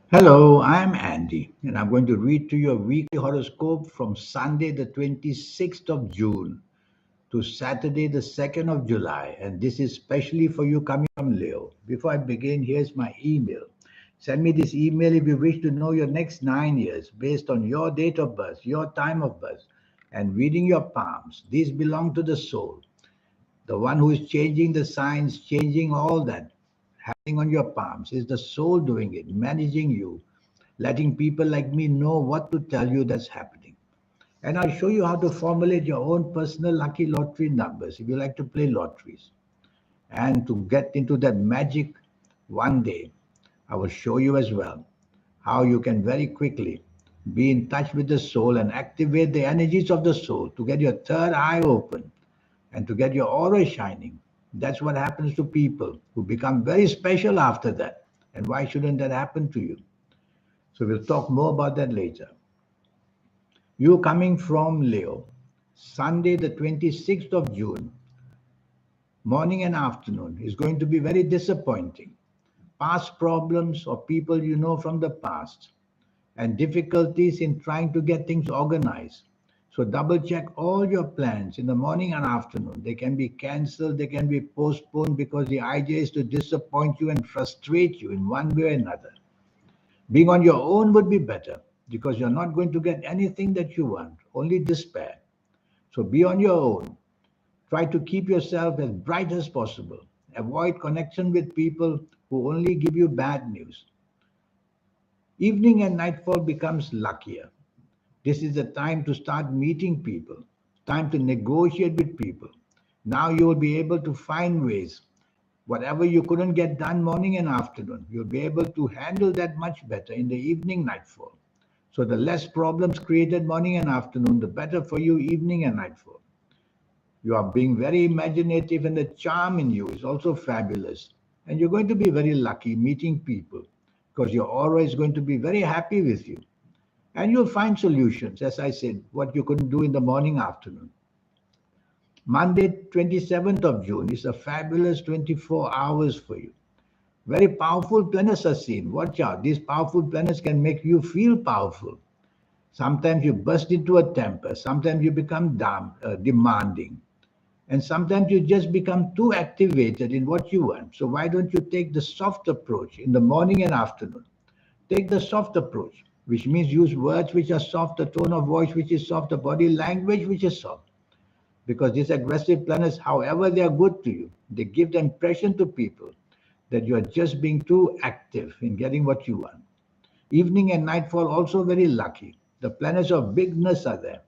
Hello, I'm Andy, and I'm going to read to you a weekly horoscope from Sunday, the 26th of June to Saturday, the 2nd of July. And this is specially for you coming from Leo. Before I begin, here's my email. Send me this email if you wish to know your next 9 years based on your date of birth, your time of birth, and reading your palms. These belong to the soul, the one who is changing the signs, changing all that happening on your palms. Is the soul doing it, managing you, letting people like me know what to tell you that's happening. And I'll show you how to formulate your own personal lucky lottery numbers if you like to play lotteries. And to get into that magic one day, I will show you as well how you can very quickly be in touch with the soul and activate the energies of the soul to get your third eye open and to get your aura shining. That's what happens to people who become very special after that. And why shouldn't that happen to you? So we'll talk more about that later. You coming from Leo, Sunday, the 26th of June, morning and afternoon, is going to be very disappointing. Past problems or people you know from the past, and difficulties in trying to get things organized. So double check all your plans in the morning and afternoon. They can be cancelled, they can be postponed because the idea is to disappoint you and frustrate you in one way or another. Being on your own would be better because you're not going to get anything that you want, only despair. So be on your own. Try to keep yourself as bright as possible. Avoid connection with people who only give you bad news. Evening and nightfall becomes luckier. This is the time to start meeting people, time to negotiate with people. Now you will be able to find ways. Whatever you couldn't get done morning and afternoon, you'll be able to handle that much better in the evening nightfall. So the less problems created morning and afternoon, the better for you evening and nightfall. You are being very imaginative and the charm in you is also fabulous. And you're going to be very lucky meeting people because your aura is going to be very happy with you. And you'll find solutions, as I said, what you couldn't do in the morning, afternoon. Monday, 27th of June is a fabulous 24 hours for you. Very powerful planets are seen. Watch out. These powerful planets can make you feel powerful. Sometimes you burst into a temper. Sometimes you become demanding. And sometimes you just become too activated in what you want. So why don't you take the soft approach in the morning and afternoon? Take the soft approach, which means use words which are soft, a tone of voice which is soft, a body language which is soft. Because these aggressive planets, however they are good to you, they give the impression to people that you are just being too active in getting what you want. Evening and nightfall also very lucky. The planets of bigness are there.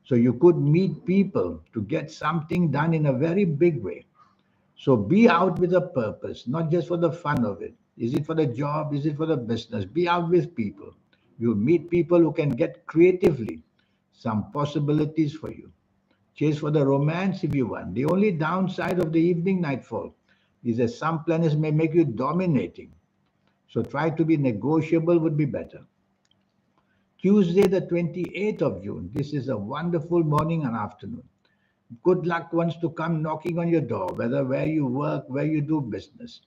So you could meet people to get something done in a very big way. So be out with a purpose, not just for the fun of it. Is it for the job? Is it for the business? Be out with people. You meet people who can get creatively some possibilities for you. Chase for the romance if you want. The only downside of the evening nightfall is that some planets may make you dominating. So try to be negotiable would be better. Tuesday, the 28th of June. This is a wonderful morning and afternoon. Good luck wants to come knocking on your door, whether where you work, where you do business.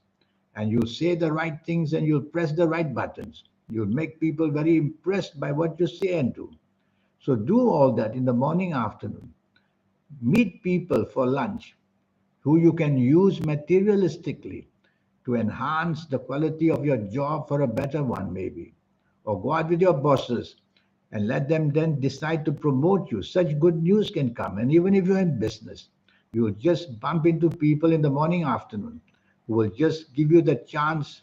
And you'll say the right things and you'll press the right buttons. You'll make people very impressed by what you say and do. So do all that in the morning, afternoon. Meet people for lunch who you can use materialistically to enhance the quality of your job for a better one, maybe. Or go out with your bosses and let them then decide to promote you. Such good news can come. And even if you're in business, you will just bump into people in the morning, afternoon who will just give you the chance,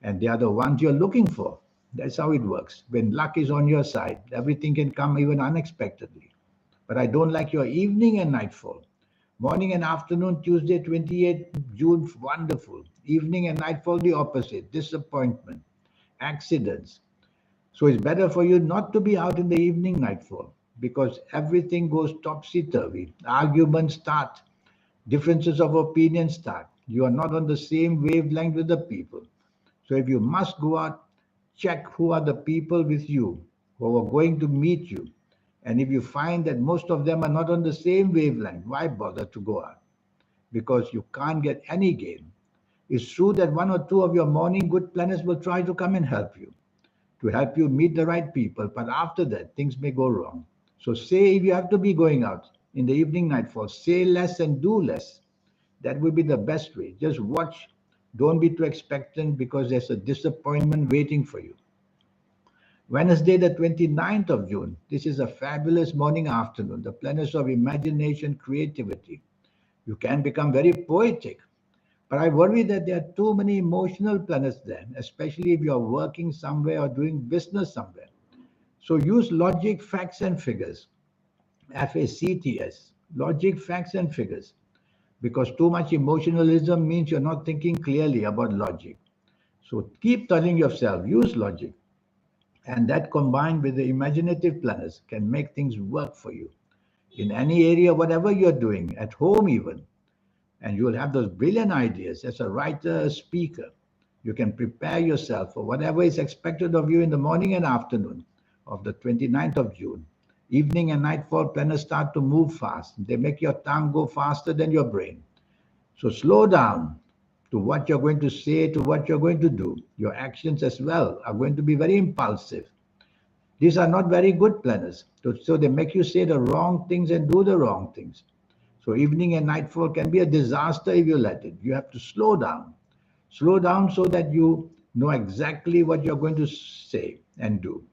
and they are the ones you're looking for. That's how it works. When luck is on your side, everything can come even unexpectedly. But I don't like your evening and nightfall. Morning and afternoon, Tuesday, 28th June, wonderful. Evening and nightfall, the opposite, disappointment, accidents. So it's better for you not to be out in the evening nightfall because everything goes topsy-turvy. Arguments start, differences of opinion start. You are not on the same wavelength with the people. So if you must go out, check who are the people with you who are going to meet you. And if you find that most of them are not on the same wavelength, why bother to go out? Because you can't get any gain. It's true that one or two of your morning good planets will try to come and help you. to help you meet the right people. But after that, things may go wrong. So say if you have to be going out in the evening nightfall, say less and do less. That would be the best way. Just watch. Don't be too expectant because there's a disappointment waiting for you. Wednesday, the 29th of June. This is a fabulous morning afternoon, the planets of imagination, creativity. You can become very poetic. But I worry that there are too many emotional planets there, especially if you're working somewhere or doing business somewhere. So use logic, facts, and figures. FACTS. Logic, facts, and figures. Because too much emotionalism means you're not thinking clearly about logic. So keep telling yourself, use logic. And that combined with the imaginative planets can make things work for you in any area, whatever you're doing, at home even. And you'll have those brilliant ideas as a writer, a speaker. You can prepare yourself for whatever is expected of you in the morning and afternoon of the 29th of June. Evening and nightfall planets start to move fast. They make your tongue go faster than your brain. So slow down to what you're going to say, to what you're going to do. Your actions as well are going to be very impulsive. These are not very good planners. So they make you say the wrong things and do the wrong things. So evening and nightfall can be a disaster if you let it. You have to slow down. Slow down so that you know exactly what you're going to say and do.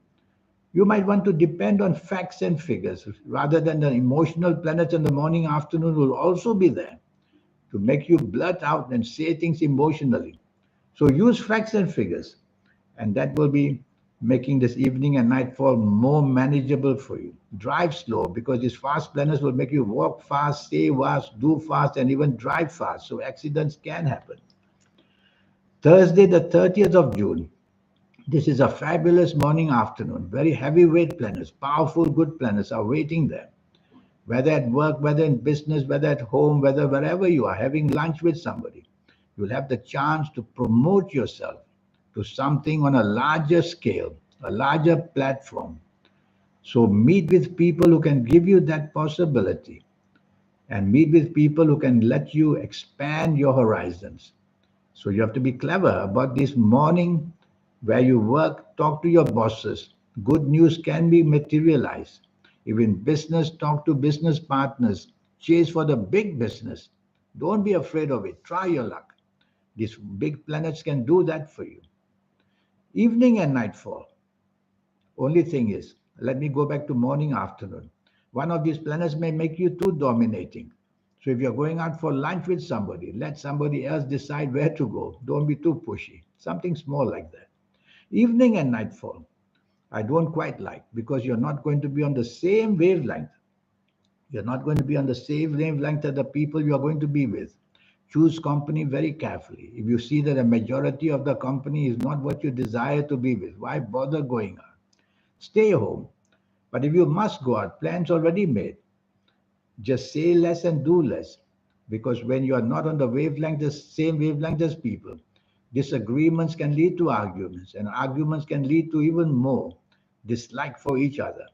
You might want to depend on facts and figures rather than the emotional planets in the morning afternoon will also be there to make you blurt out and say things emotionally. So use facts and figures, and that will be making this evening and nightfall more manageable for you. Drive slow because these fast planners will make you walk fast, say fast, do fast, and even drive fast. So accidents can happen. Thursday, the 30th of June. This is a fabulous morning afternoon. Very heavyweight planners, powerful, good planners are waiting there. Whether at work, whether in business, whether at home, whether wherever you are having lunch with somebody, you'll have the chance to promote yourself to something on a larger scale, a larger platform. So meet with people who can give you that possibility and meet with people who can let you expand your horizons. So you have to be clever about this morning where you work, talk to your bosses. Good news can be materialized. Even business, talk to business partners. Chase for the big business. Don't be afraid of it. Try your luck. These big planets can do that for you. Evening and nightfall. Only thing is, let me go back to morning, afternoon. One of these planets may make you too dominating. So if you're going out for lunch with somebody, let somebody else decide where to go. Don't be too pushy. Something small like that. Evening and nightfall, I don't quite like because you're not going to be on the same wavelength. You're not going to be on the same wavelength as the people you're going to be with. Choose company very carefully. If you see that a majority of the company is not what you desire to be with, why bother going out? Stay home. But if you must go out, plans already made. Just say less and do less. Because when you are not on the wavelength, the same wavelength as people, disagreements can lead to arguments, and arguments can lead to even more dislike for each other.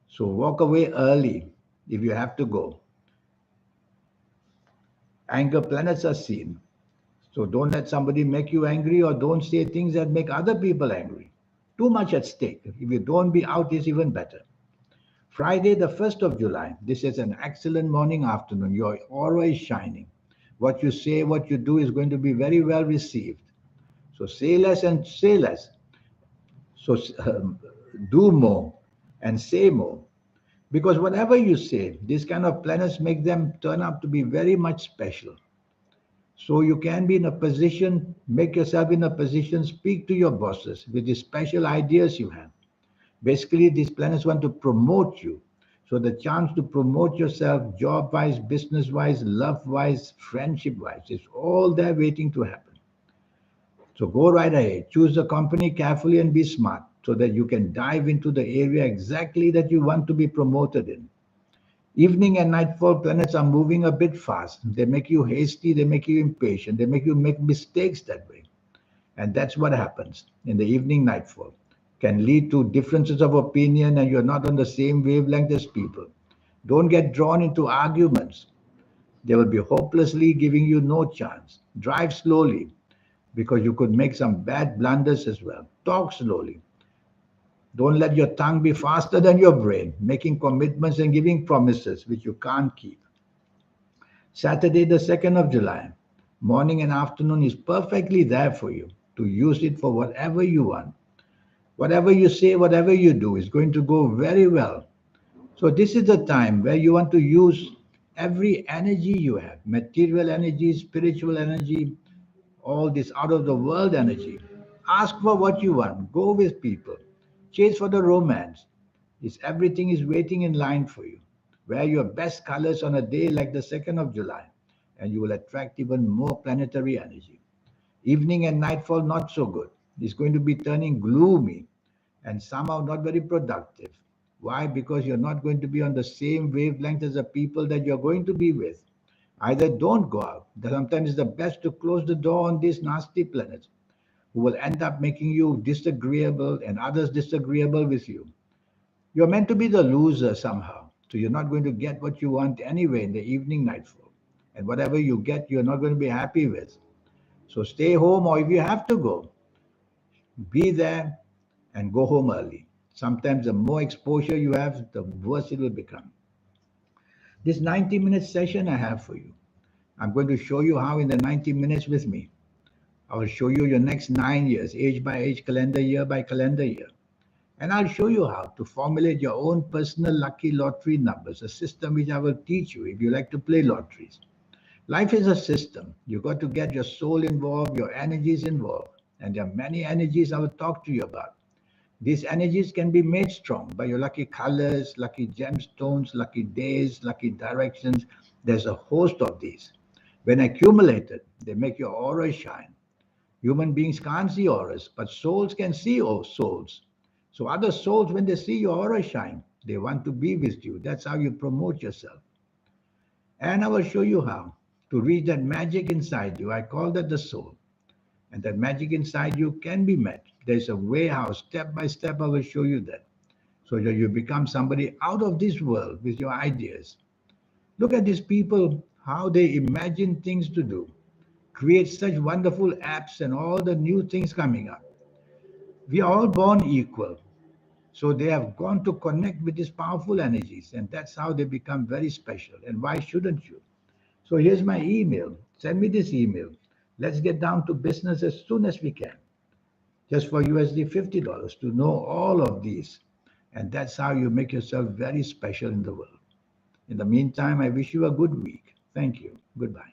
So walk away early if you have to go. Anger planets are seen. So don't let somebody make you angry or don't say things that make other people angry. Too much at stake. If you don't be out, it's even better. Friday, the 1st of July. This is an excellent morning afternoon. Your aura is shining. What you say, what you do is going to be very well received. So say less and say less. So do more and say more. Because whatever you say, these kind of planets make them turn out to be very much special. So you can be in a position, make yourself in a position, speak to your bosses with the special ideas you have. Basically, these planets want to promote you. So the chance to promote yourself job-wise, business-wise, love-wise, friendship-wise, is all there waiting to happen. So go right ahead. Choose the company carefully and be smart so that you can dive into the area exactly that you want to be promoted in. Evening and nightfall planets are moving a bit fast. They make you hasty, they make you impatient, they make you make mistakes that way. And that's what happens in the evening nightfall. Can lead to differences of opinion and you're not on the same wavelength as people. Don't get drawn into arguments. They will be hopelessly giving you no chance. Drive slowly because you could make some bad blunders as well. Talk slowly. Don't let your tongue be faster than your brain, making commitments and giving promises which you can't keep. Saturday, the 2nd of July, morning and afternoon is perfectly there for you to use it for whatever you want. Whatever you say, whatever you do is going to go very well. So, this is the time where you want to use every energy you have, material energy, spiritual energy, all this out of the world energy. Ask for what you want. Go with people. Chase for the romance. Everything is waiting in line for you. Wear your best colors on a day like the 2nd of July, and you will attract even more planetary energy. Evening and nightfall, not so good. It's going to be turning gloomy and somehow not very productive. Why? Because you're not going to be on the same wavelength as the people that you're going to be with. Either don't go out. Sometimes it's the best to close the door on these nasty planets who will end up making you disagreeable and others disagreeable with you. You're meant to be the loser somehow. So you're not going to get what you want anyway in the evening nightfall. And whatever you get, you're not going to be happy with. So stay home, or if you have to go, be there and go home early. Sometimes the more exposure you have, the worse it will become. This 90-minute session I have for you, I'm going to show you how in the 90 minutes with me, I will show you your next 9 years, age by age, calendar year by calendar year. And I'll show you how to formulate your own personal lucky lottery numbers, a system which I will teach you if you like to play lotteries. Life is a system. You got to get your soul involved, your energies involved. And there are many energies I will talk to you about. These energies can be made strong by your lucky colors, lucky gemstones, lucky days, lucky directions. There's a host of these. When accumulated, they make your aura shine. Human beings can't see auras, but souls can see souls. So other souls, when they see your aura shine, they want to be with you. That's how you promote yourself. And I will show you how to reach that magic inside you. I call that the soul. And that magic inside you can be met. There's a way how, step by step, I will show you that. So that you become somebody out of this world with your ideas. Look at these people, how they imagine things to do, create such wonderful apps and all the new things coming up. We are all born equal. So they have gone to connect with these powerful energies, and that's how they become very special. And why shouldn't you? So here's my email. Send me this email. Let's get down to business as soon as we can. Just for USD $50 to know all of these. And that's how you make yourself very special in the world. In the meantime, I wish you a good week. Thank you. Goodbye.